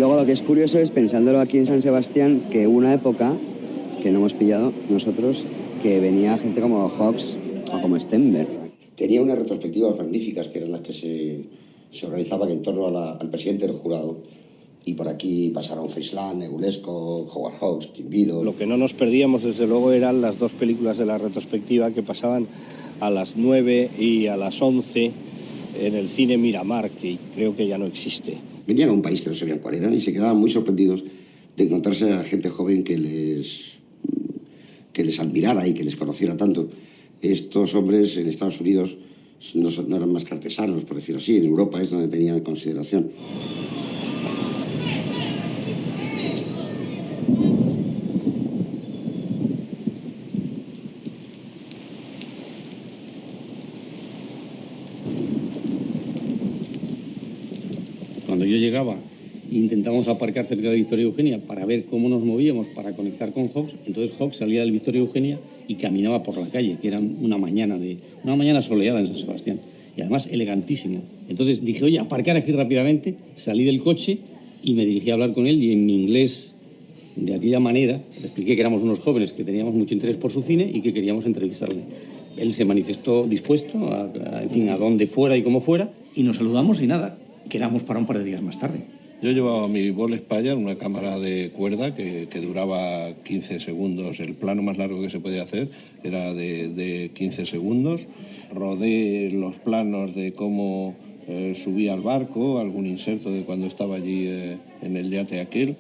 luego lo que es curioso es, pensándolo aquí en San Sebastián, que hubo una época, que no hemos pillado nosotros, que venía gente como Hawks o como Stenberg. Tenía unas retrospectivas magníficas, que eran las que se organizaban en torno al presidente del jurado. Y por aquí pasaron Frisland, Negulesco, Howard Hawks, Quimbido. Lo que no nos perdíamos, desde luego, eran las dos películas de la retrospectiva que pasaban a las 9 y a las 11 en el cine Miramar, que creo que ya no existe. Venían a un país que no sabían cuál eran y se quedaban muy sorprendidos de encontrarse a gente joven que les admirara y que les conociera tanto. Estos hombres en Estados Unidos no eran más que artesanos, por decirlo así. En Europa es donde tenían consideración. Cuando yo llegaba, intentábamos aparcar cerca de Victoria Eugenia para ver cómo nos movíamos para conectar con Hawks. Entonces Hawks salía del Victoria Eugenia y caminaba por la calle, que era una mañana soleada en San Sebastián. Y además elegantísimo. Entonces dije, oye, aparcar aquí rápidamente. Salí del coche y me dirigí a hablar con él y en mi inglés, de aquella manera, le expliqué que éramos unos jóvenes que teníamos mucho interés por su cine y que queríamos entrevistarle. Él se manifestó dispuesto en fin, a donde fuera y como fuera, y nos saludamos y nada, quedamos para un par de días más tarde. Yo llevaba mi Ball Spire, una cámara de cuerda que duraba 15 segundos. El plano más largo que se podía hacer era de 15 segundos. Rodé los planos de cómo subía al barco, algún inserto de cuando estaba allí en el yate aquel.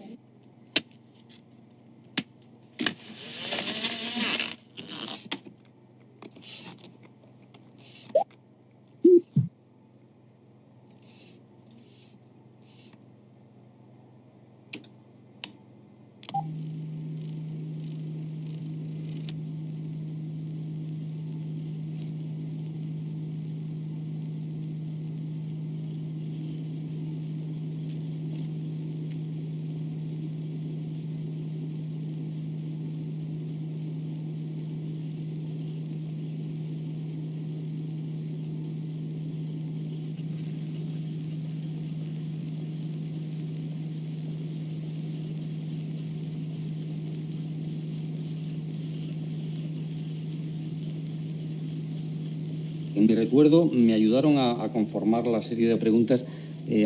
En mi recuerdo me ayudaron a conformar la serie de preguntas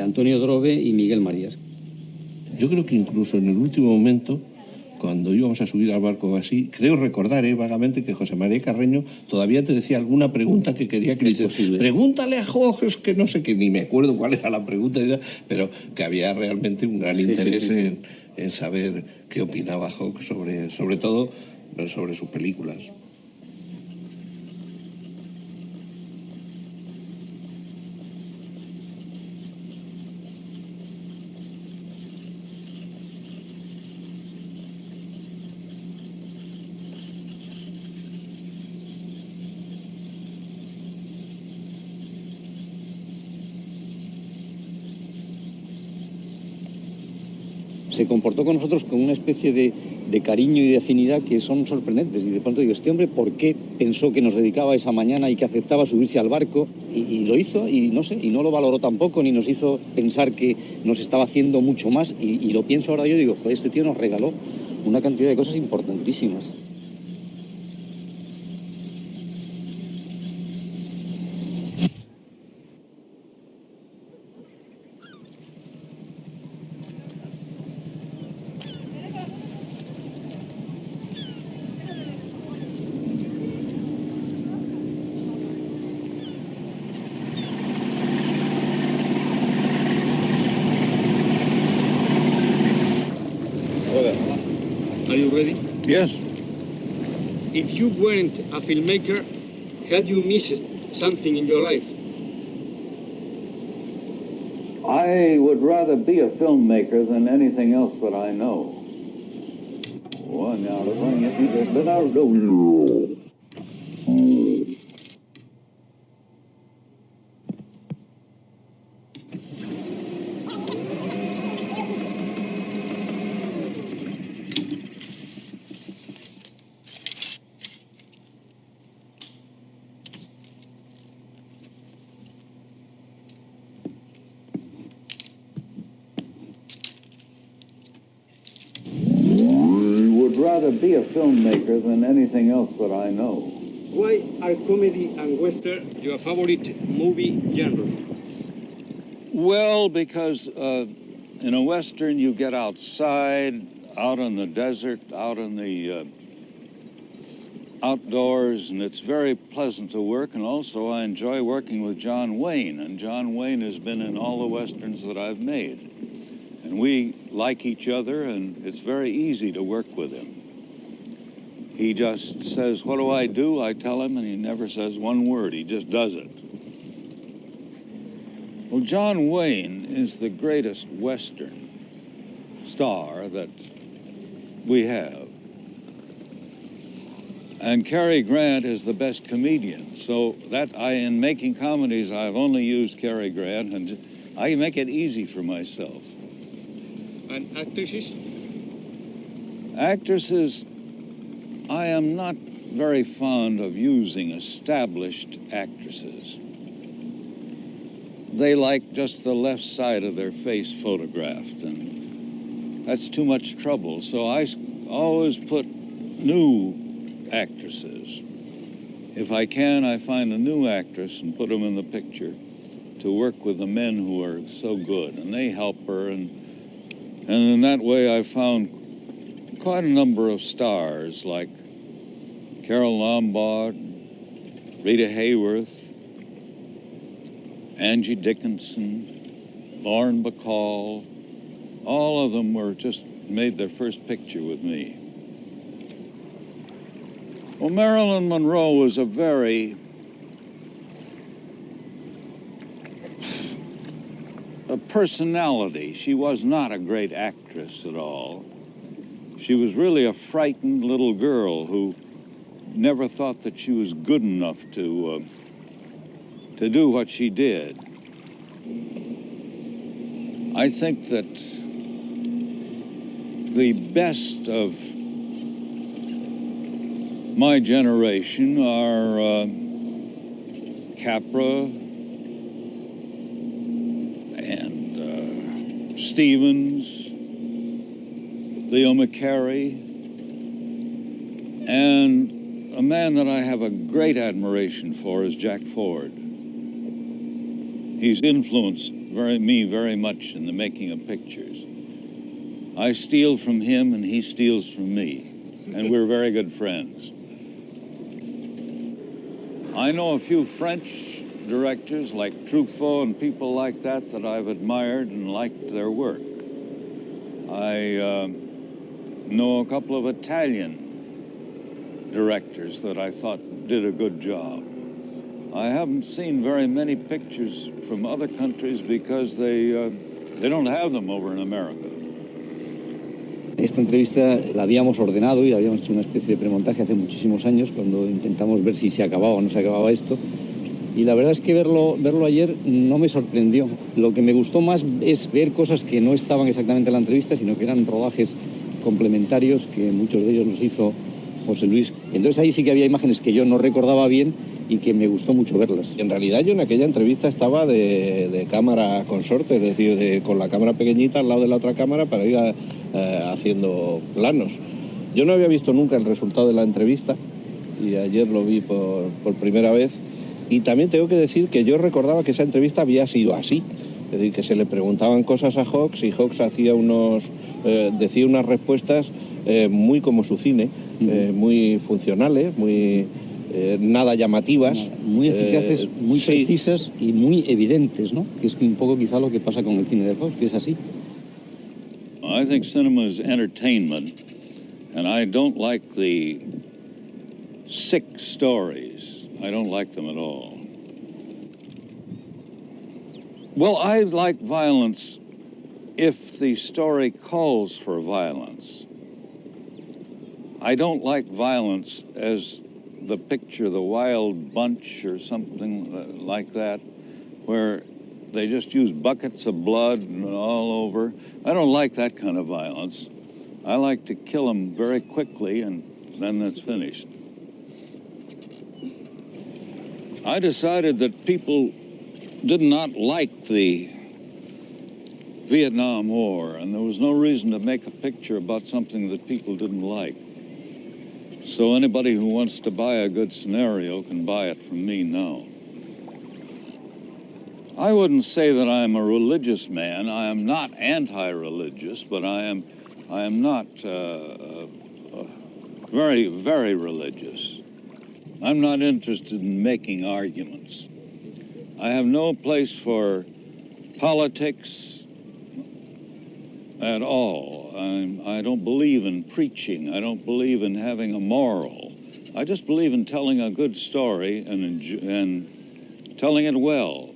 Antonio Drobe y Miguel Marías. Yo creo que incluso en el último momento, cuando íbamos a subir al barco así, creo recordar vagamente que José María Carreño todavía te decía alguna pregunta que quería que le hicieras. Pregúntale a Hawks, que no sé qué, ni me acuerdo cuál era la pregunta, pero que había realmente un gran interés en saber qué opinaba Hawks sobre todo sobre sus películas. Se comportó con nosotros con una especie de cariño y de afinidad que son sorprendentes. Y de pronto digo, este hombre, ¿por qué pensó que nos dedicaba esa mañana y que aceptaba subirse al barco? Y lo hizo, y no sé, y no lo valoró tampoco, ni nos hizo pensar que nos estaba haciendo mucho más. Y lo pienso ahora yo, digo, joder, este tío nos regaló una cantidad de cosas importantísimas. Are you ready? Yes. If you weren't a filmmaker, had you missed something in your life? I would rather be a filmmaker than anything else that I know. be a filmmaker than anything else that I know. Why are comedy and western your favorite movie genre? Well, because in a Western you get outside, out in the desert, out in the outdoors, and it's very pleasant to work. And also I enjoy working with John Wayne, and John Wayne has been in all the Westerns that I've made. And we like each other, and it's very easy to work with him. He just says, "What do?" I tell him, and he never says one word. He just does it. Well, John Wayne is the greatest Western star that we have. And Cary Grant is the best comedian. So in making comedies, I've only used Cary Grant, and I make it easy for myself. And actresses? Actresses, I am not very fond of using established actresses. They like just the left side of their face photographed, and that's too much trouble. So I always put new actresses. If I can, I find a new actress and put them in the picture to work with the men who are so good, and they help her, and in that way I found quite a number of stars like Carole Lombard, Rita Hayworth, Angie Dickinson, Lauren Bacall. All of them were just made their first picture with me. Well, Marilyn Monroe was a personality. She was not a great actress at all. She was really a frightened little girl who never thought that she was good enough to do what she did. I think that the best of my generation are Capra and Stevens, Leo McCarey, and a man that I have a great admiration for is Jack Ford. He's influenced me very much in the making of pictures. I steal from him and he steals from me, and we're very good friends. I know a few French directors like Truffaut and people like that I've admired and liked their work. I know a couple of Italian directors that I thought did a good job. I haven't seen very many pictures from other countries because they don't have them over in America. Esta entrevista la habíamos ordenado y habíamos hecho una especie de premontaje hace muchísimos años cuando intentamos ver si se acababa o no se acababa esto. Y la verdad es que verlo ayer no me sorprendió. Lo que me gustó más es ver cosas que no estaban exactamente en la entrevista, sino que eran rodajes complementarios, que muchos de ellos los hizo José Luis. Entonces ahí sí que había imágenes que yo no recordaba bien y que me gustó mucho verlas. En realidad yo en aquella entrevista estaba de cámara consorte, es decir, con la cámara pequeñita al lado de la otra cámara para ir haciendo planos. Yo no había visto nunca el resultado de la entrevista y ayer lo vi por primera vez. Y también tengo que decir que yo recordaba que esa entrevista había sido así. Es decir, que se le preguntaban cosas a Hawks y Hawks decía unas respuestas muy como su cine, muy funcionales, muy nada llamativas. Muy eficaces, muy precisas y muy evidentes, ¿no? Que es un poco quizá lo que pasa con el cine de Hawks, que es así. I think cinema is entertainment, and I don't like the sick stories. I don't like them at all. Well, I like violence if the story calls for violence. I don't like violence as the picture, The Wild Bunch or something like that, where they just use buckets of blood all over. I don't like that kind of violence. I like to kill them very quickly and then it's finished. I decided that people did not like the Vietnam War, and there was no reason to make a picture about something that people didn't like. So anybody who wants to buy a good scenario can buy it from me now. I wouldn't say that I'm a religious man. I am not anti-religious, but I am not very, very religious. I'm not interested in making arguments. I have no place for politics at all. I don't believe in preaching. I don't believe in having a moral. I just believe in telling a good story and telling it well,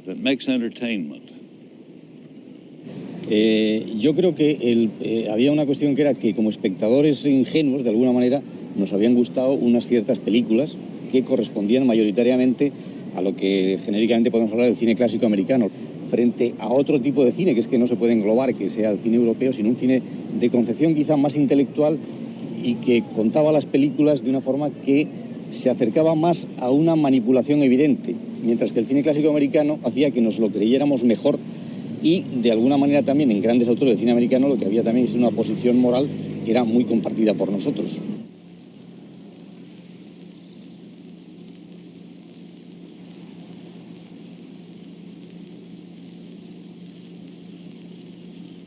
that makes entertainment. Yo creo que había una cuestión que era que como espectadores ingenuos, de alguna manera, nos habían gustado unas ciertas películas que correspondían mayoritariamente a lo que genéricamente podemos hablar del cine clásico americano, frente a otro tipo de cine, que es que no se puede englobar que sea el cine europeo, sino un cine de concepción quizá más intelectual y que contaba las películas de una forma que se acercaba más a una manipulación evidente, mientras que el cine clásico americano hacía que nos lo creyéramos mejor y de alguna manera también en grandes autores de cine americano lo que había también es una posición moral que era muy compartida por nosotros.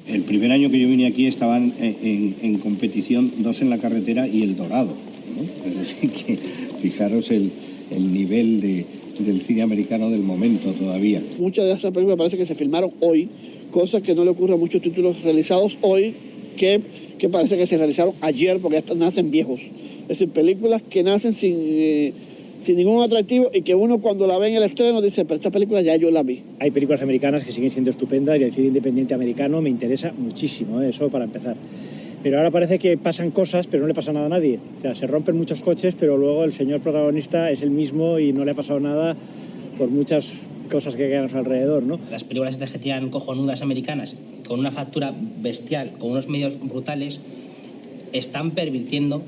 El primer año que yo vine aquí estaban en competición Dos en la carretera y El Dorado, ¿no? Así que fijaros el nivel del cine americano del momento todavía. Muchas de esas películas parece que se filmaron hoy, cosas que no le ocurre a muchos títulos realizados hoy que parece que se realizaron ayer porque ya nacen viejos. Es decir, películas que nacen sin ningún atractivo y que uno cuando la ve en el estreno dice, pero esta película ya yo la vi. Hay películas americanas que siguen siendo estupendas y el cine independiente americano me interesa muchísimo, eso para empezar. Pero ahora parece que pasan cosas, pero no le pasa nada a nadie. O sea, se rompen muchos coches, pero luego el señor protagonista es el mismo y no le ha pasado nada por muchas cosas que quedan a su alrededor, ¿no? Las películas estas que tiran cojonudas americanas, con una factura bestial, con unos medios brutales, están pervirtiendo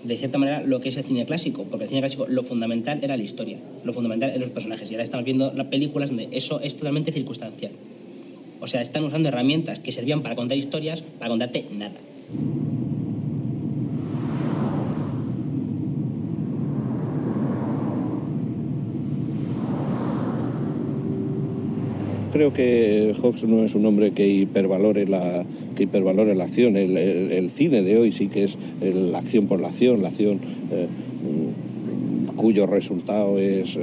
de cierta manera lo que es el cine clásico, porque el cine clásico lo fundamental era la historia, lo fundamental eran los personajes, y ahora estamos viendo las películas donde eso es totalmente circunstancial. O sea, están usando herramientas que servían para contar historias, para contarte nada. Creo que Hawks no es un hombre que hipervalore la acción. El cine de hoy sí que es la acción por la acción cuyo resultado es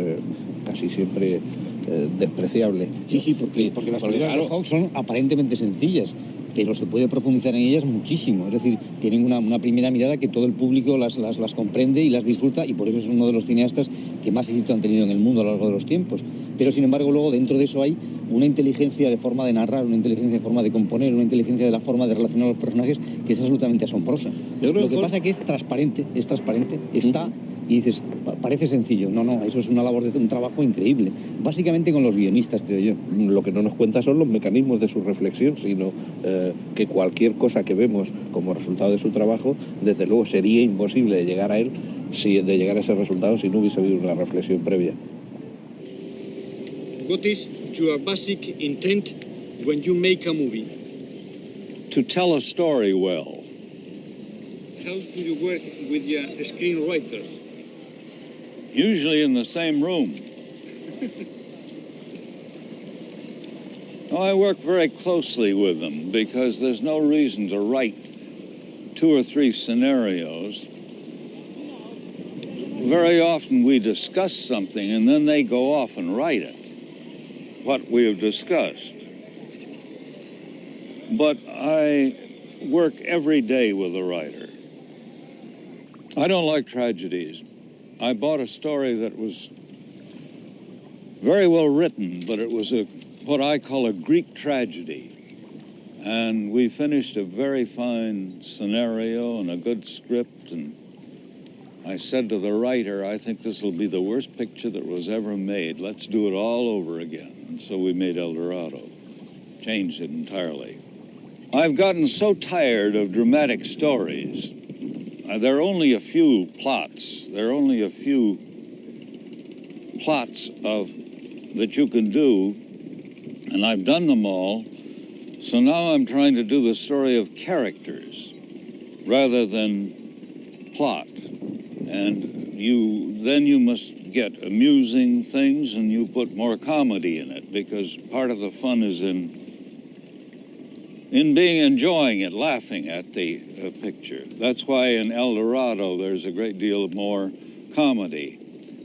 casi siempre despreciable. Sí, porque las películas de Hawks son aparentemente sencillas, pero se puede profundizar en ellas muchísimo. Es decir, tienen una primera mirada que todo el público las comprende y las disfruta, y por eso es uno de los cineastas que más éxito han tenido en el mundo a lo largo de los tiempos. Pero, sin embargo, luego dentro de eso hay una inteligencia de forma de narrar, una inteligencia de forma de componer, una inteligencia de la forma de relacionar a los personajes que es absolutamente asombrosa. Lo que pasa es que es transparente, está... Y dices, parece sencillo. No, eso es una labor de un trabajo increíble. Básicamente con los guionistas, creo yo. Lo que no nos cuenta son los mecanismos de su reflexión, sino que cualquier cosa que vemos como resultado de su trabajo, desde luego sería imposible de llegar a él, de llegar a ese resultado si no hubiese habido una reflexión previa. What is your basic intent when you make a movie? To tell a story well. How do you work with your screenwriters? Usually in the same room. I work very closely with them because there's no reason to write 2 or 3 scenarios. Very often we discuss something and then they go off and write it, what we have discussed. But I work every day with a writer. I don't like tragedies. I bought a story that was very well written, but it was what I call a Greek tragedy. And we finished a very fine scenario and a good script, and I said to the writer, I think this will be the worst picture that was ever made. Let's do it all over again. And so we made El Dorado, changed it entirely. I've gotten so tired of dramatic stories. There are only a few plots. There are only a few plots that you can do, and I've done them all. So now I'm trying to do the story of characters rather than plot. And then you must get amusing things and you put more comedy in it, because part of the fun is in enjoying it, laughing at the picture. That's why in El Dorado there's a great deal more comedy.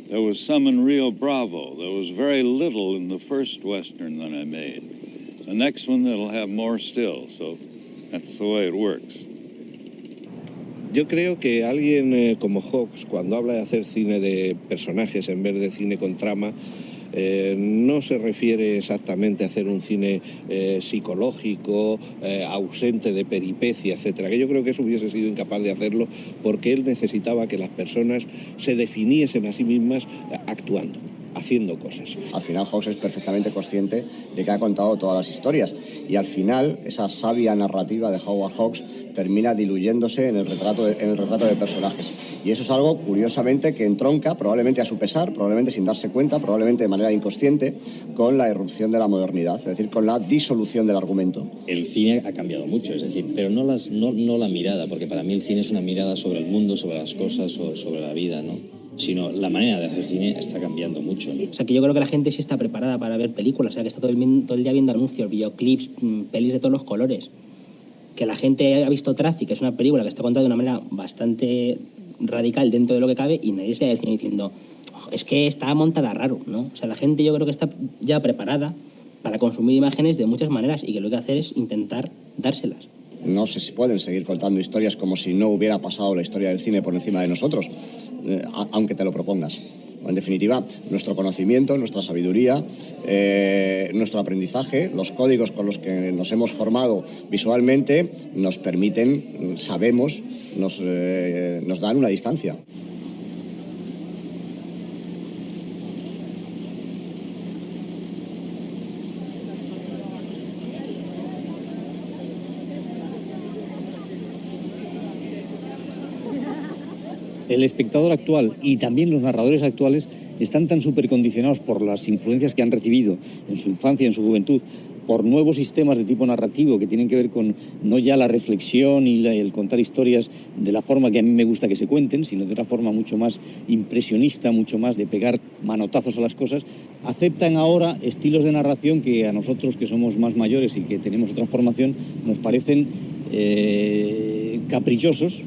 There was some in Rio Bravo. There was very little in the first Western that I made. The next one, it'll have more still, so that's the way it works. Yo creo que alguien como Hawks, cuando habla de hacer cine de personajes en vez de cine con trama, no se refiere exactamente a hacer un cine psicológico, ausente de peripecia, etcétera, que yo creo que eso hubiese sido incapaz de hacerlo, porque él necesitaba que las personas se definiesen a sí mismas actuando, haciendo cosas. Al final Hawks es perfectamente consciente de que ha contado todas las historias y al final esa sabia narrativa de Howard Hawks termina diluyéndose en el retrato de personajes. Y eso es algo, curiosamente, que entronca, probablemente a su pesar, probablemente sin darse cuenta, probablemente de manera inconsciente, con la irrupción de la modernidad, es decir, con la disolución del argumento. El cine ha cambiado mucho, es decir, pero no la mirada, porque para mí el cine es una mirada sobre el mundo, sobre las cosas, sobre la vida, ¿no? Sino la manera de hacer cine está cambiando mucho, ¿no? O sea, que yo creo que la gente sí está preparada para ver películas, o sea, que está todo el día viendo anuncios, videoclips, pelis de todos los colores. Que la gente ha visto Traffic, que es una película que está contada de una manera bastante radical dentro de lo que cabe, y nadie se va al cine diciendo, es que está montada raro, ¿no? O sea, la gente yo creo que está ya preparada para consumir imágenes de muchas maneras y que lo que hay que hacer es intentar dárselas. No se pueden seguir contando historias como si no hubiera pasado la historia del cine por encima de nosotros, aunque te lo propongas. En definitiva, nuestro conocimiento, nuestra sabiduría, nuestro aprendizaje, los códigos con los que nos hemos formado visualmente nos permiten, sabemos, nos dan una distancia. El espectador actual y también los narradores actuales están tan supercondicionados por las influencias que han recibido en su infancia, en su juventud, por nuevos sistemas de tipo narrativo que tienen que ver con no ya la reflexión y el contar historias de la forma que a mí me gusta que se cuenten, sino de otra forma mucho más impresionista, mucho más de pegar manotazos a las cosas, aceptan ahora estilos de narración que a nosotros, que somos más mayores y que tenemos otra formación, nos parecen caprichosos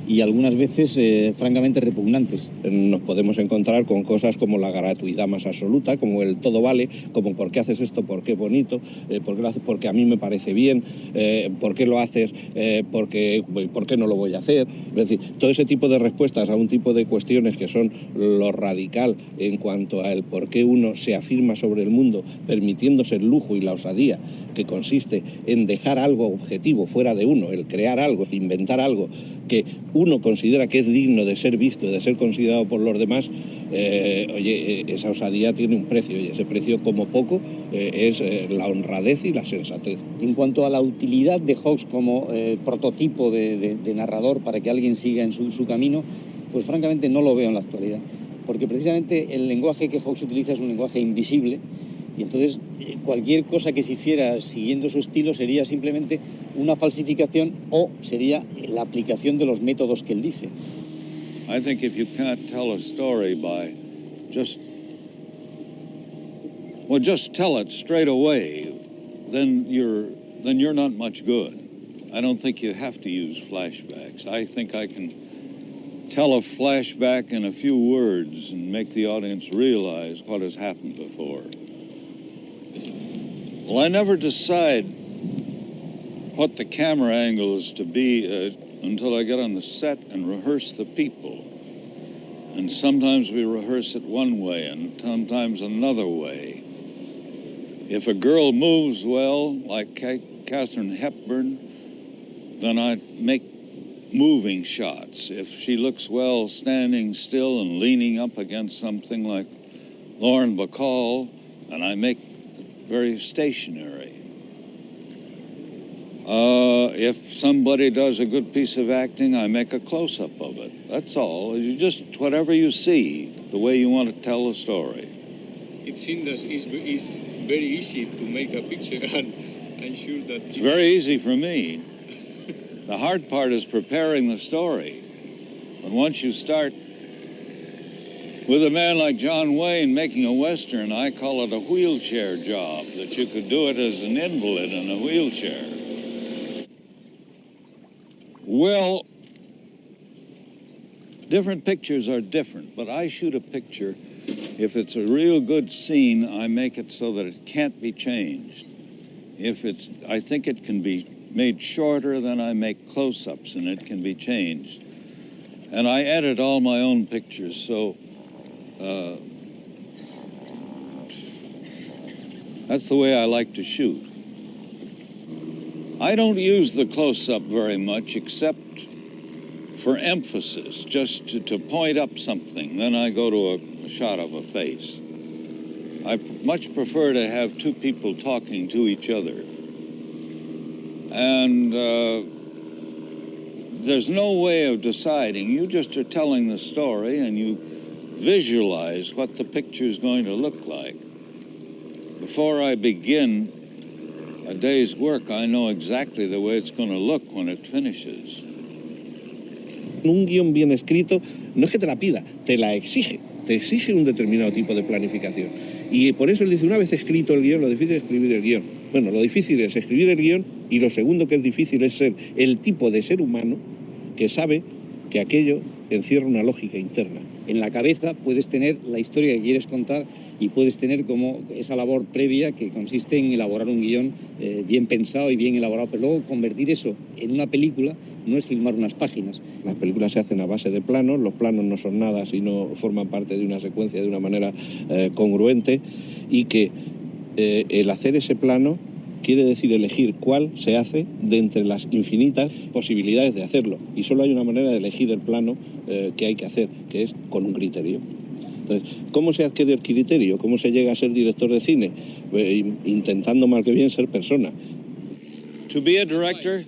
y algunas veces francamente repugnantes. Nos podemos encontrar con cosas como la gratuidad más absoluta, como el todo vale, como ¿por qué haces esto? ¿Por qué es bonito? ¿Por qué lo haces? Porque a mí me parece bien. ¿Por qué lo haces? ¿Por qué no lo voy a hacer? Es decir, todo ese tipo de respuestas a un tipo de cuestiones que son lo radical en cuanto al por qué uno se afirma sobre el mundo, permitiéndose el lujo y la osadía, que consiste en dejar algo objetivo fuera de uno, el crear algo, inventar algo que uno considera que es digno de ser visto, de ser considerado por los demás, esa osadía tiene un precio, y ese precio, como poco, es la honradez y la sensatez. En cuanto a la utilidad de Hawks como prototipo de narrador para que alguien siga en su camino, pues francamente no lo veo en la actualidad, porque precisamente el lenguaje que Hawks utiliza es un lenguaje invisible, y entonces cualquier cosa que se hiciera siguiendo su estilo sería simplemente una falsificación o sería la aplicación de los métodos que él dice. I think if you can't tell a story by just tell it straight away, then you're not much good. I don't think you have to use flashbacks. I think I can tell a flashback in a few words and make the audience realize what has happened before. Well, I never decide what the camera angle is to be until I get on the set and rehearse the people. And sometimes we rehearse it one way and sometimes another way. If a girl moves well, like Katharine Hepburn, then I make moving shots. If she looks well standing still and leaning up against something like Lauren Bacall, then I make very stationary. If somebody does a good piece of acting, I make a close-up of it. That's all. You just, whatever you see, the way you want to tell a story. It seems that it's very easy to make a picture, and I'm sure that... It's very easy for me. The hard part is preparing the story. But once you start With a man like John Wayne making a Western, I call it a wheelchair job, that you could do it as an invalid in a wheelchair. Well, different pictures are different, but I shoot a picture. If it's a real good scene, I make it so that it can't be changed. If I think it can be made shorter, then I make close-ups and it can be changed. And I edit all my own pictures, so that's the way I like to shoot. I don't use the close-up very much, except for emphasis, just to point up something. Then I go to a shot of a face. I much prefer to have two people talking to each other. And there's no way of deciding. You just are telling the story and you visualize what the picture is going to look like. Before I begin a day's work, I know exactly the way it's going to look when it finishes. Un guión bien escrito no es que te la pida, te la exige. Te exige un determinado tipo de planificación. Y por eso él dice, una vez escrito el guión, lo difícil es escribir el guión. Bueno, lo difícil es escribir el guión y lo segundo que es difícil es ser el tipo de ser humano que sabe que aquello encierra una lógica interna. En la cabeza puedes tener la historia que quieres contar y puedes tener como esa labor previa que consiste en elaborar un guión bien pensado y bien elaborado, pero luego convertir eso en una película no es filmar unas páginas. Las películas se hacen a base de planos, los planos no son nada si no forman parte de una secuencia de una manera congruente, y que el hacer ese plano quiere decir elegir cuál se hace de entre las infinitas posibilidades de hacerlo. Y solo hay una manera de elegir el plano que hay que hacer, que es con un criterio. Entonces, ¿cómo se adquiere el criterio? ¿Cómo se llega a ser director de cine? Intentando mal que bien ser persona. To be a director,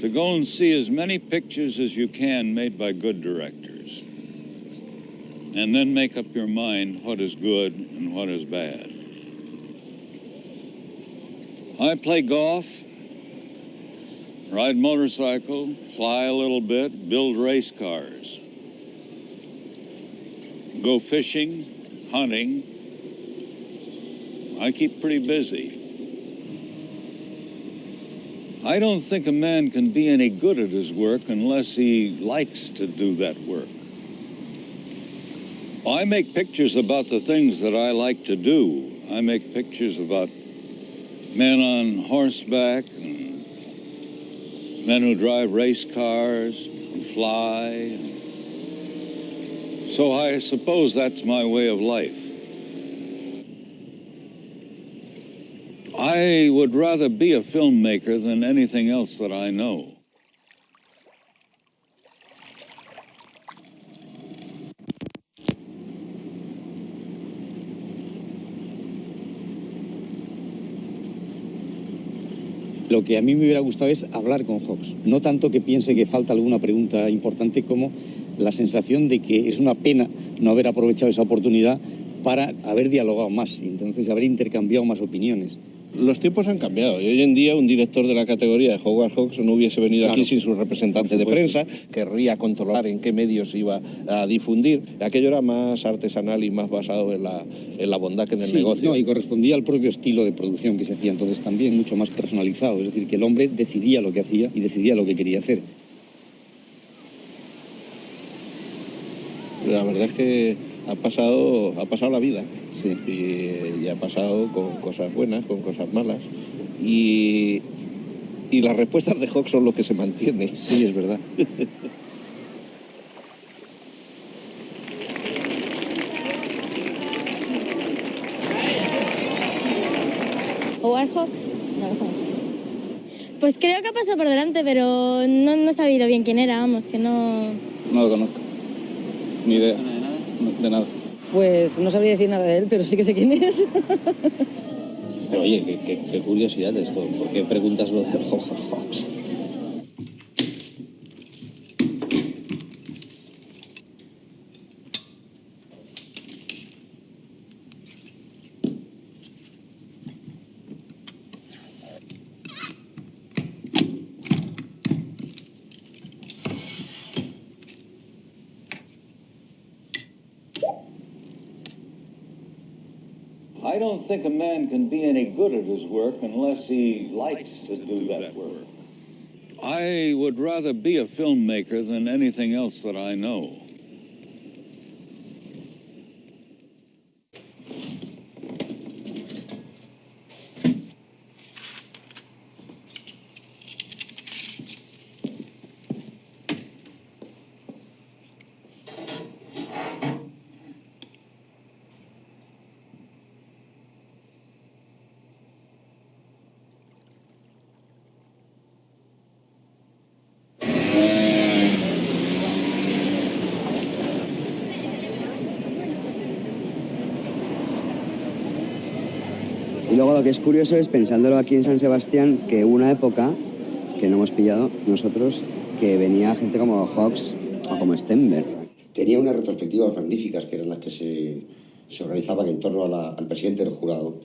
to go and see as many pictures as you can made by good directors. And then make up your mind what is good and what is bad. I play golf, ride motorcycle, fly a little bit, build race cars, go fishing, hunting. I keep pretty busy. I don't think a man can be any good at his work unless he likes to do that work. I make pictures about the things that I like to do. I make pictures about men on horseback, and men who drive race cars and fly. So I suppose that's my way of life. I would rather be a filmmaker than anything else that I know. Lo que a mí me hubiera gustado es hablar con Hawks. No tanto que piense que falta alguna pregunta importante, como la sensación de que es una pena no haber aprovechado esa oportunidad para haber dialogado más y entonces haber intercambiado más opiniones. Los tiempos han cambiado y hoy en día un director de la categoría de Howard Hawks no hubiese venido aquí sin su representante de prensa, querría controlar en qué medios iba a difundir. Aquello era más artesanal y más basado en la bondad que en el negocio. No, y correspondía al propio estilo de producción que se hacía entonces también, mucho más personalizado. Es decir, que el hombre decidía lo que hacía y decidía lo que quería hacer. La verdad es que ha pasado la vida. Sí. Y ha pasado con cosas buenas, con cosas malas. Y las respuestas de Hawks son lo que se mantiene. Sí, es verdad. ¿Howard Hawks? No lo conozco. Pues creo que ha pasado por delante, pero no he sabido bien quién era, vamos, que no... No lo conozco. Ni idea. De nada. Pues no sabría decir nada de él, pero sí que sé quién es. Pero oye, qué curiosidad esto. ¿Por qué preguntas lo de Howard Hawks? I don't think a man can be any good at his work unless he likes to do that work. I would rather be a filmmaker than anything else that I know. Y luego lo que es curioso es, pensándolo aquí en San Sebastián, que hubo una época, que no hemos pillado nosotros, que venía gente como Hawks o como Stenberg. Tenía unas retrospectivas magníficas que eran las que se organizaban en torno al presidente del jurado.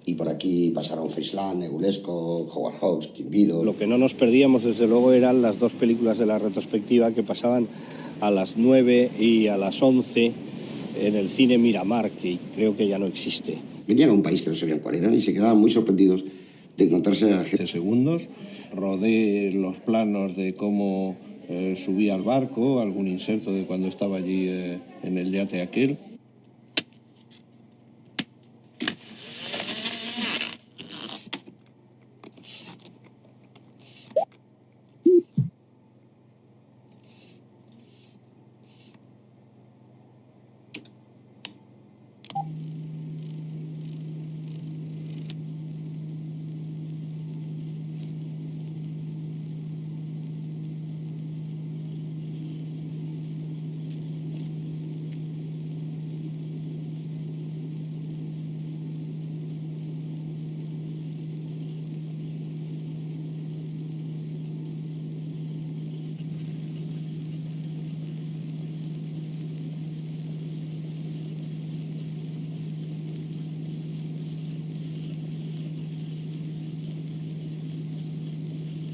Y por aquí pasaron Frisland, Negulesco, Howard Hawks, Quimbido. Lo que no nos perdíamos, desde luego, eran las dos películas de la retrospectiva que pasaban a las 9 y a las 11 en el cine Miramar, que creo que ya no existe. Venían a un país que no sabían cuál era y se quedaban muy sorprendidos de encontrarse a gente. Segundos, rodé los planos de cómo subía al barco, algún inserto de cuando estaba allí en el yate aquel.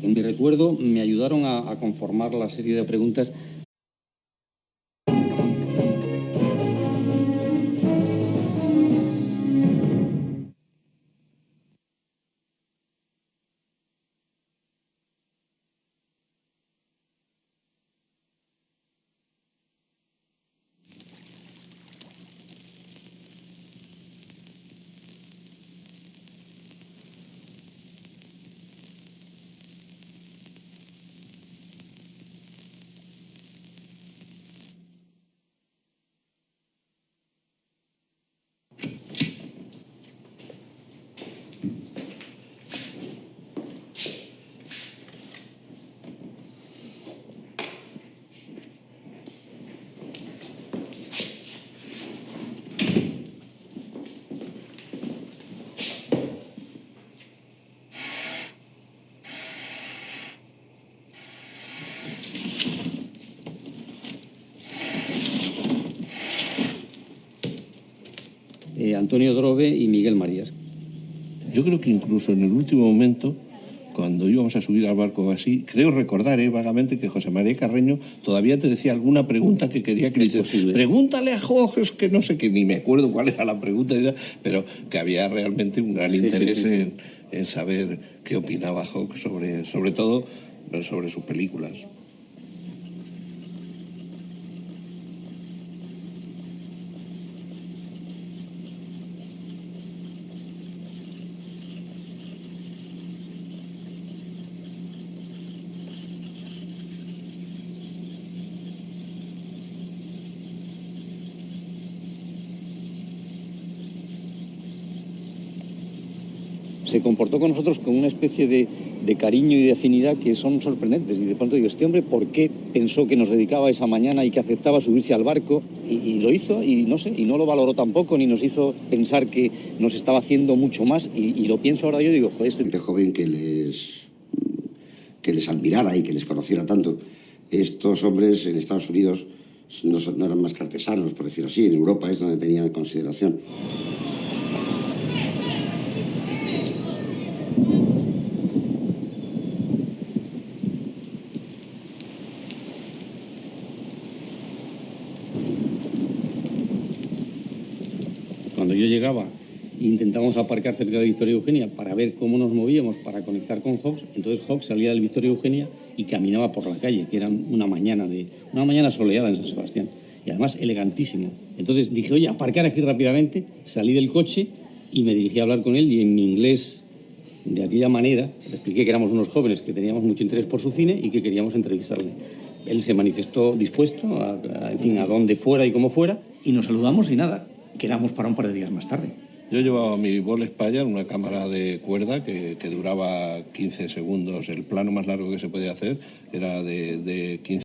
En mi recuerdo me ayudaron a conformar la serie de preguntas. Antonio Drobe y Miguel Marías. Yo creo que incluso en el último momento, cuando íbamos a subir al barco así, creo recordar vagamente que José María Carreño todavía te decía alguna pregunta que quería que le hiciera. Pregúntale a Hawks, que no sé qué, ni me acuerdo cuál era la pregunta, pero que había realmente un gran interés en saber qué opinaba Hawks sobre todo sobre sus películas. Se comportó con nosotros con una especie de cariño y de afinidad que son sorprendentes. Y de pronto digo, este hombre, ¿por qué pensó que nos dedicaba esa mañana y que aceptaba subirse al barco? Y lo hizo, y no sé, y no lo valoró tampoco, ni nos hizo pensar que nos estaba haciendo mucho más. Y lo pienso ahora yo, digo, joder, gente joven que les admirara y que les conociera tanto. Estos hombres en Estados Unidos no eran más que artesanos, por decirlo así. En Europa es donde tenían consideración. Cuando yo llegaba, e intentábamos aparcar cerca de la Victoria Eugenia para ver cómo nos movíamos para conectar con Hawks. Entonces Hawks salía del Victoria Eugenia y caminaba por la calle, que era una mañana soleada en San Sebastián, y además elegantísimo. Entonces dije, oye, aparcar aquí rápidamente, salí del coche y me dirigí a hablar con él, y en mi inglés, de aquella manera, le expliqué que éramos unos jóvenes que teníamos mucho interés por su cine y que queríamos entrevistarle. Él se manifestó dispuesto en fin, a donde fuera y como fuera, y nos saludamos y nada, quedamos para un par de días más tarde. Yo llevaba mi Ball Spire, una cámara de cuerda que duraba 15 segundos. El plano más largo que se podía hacer era de 15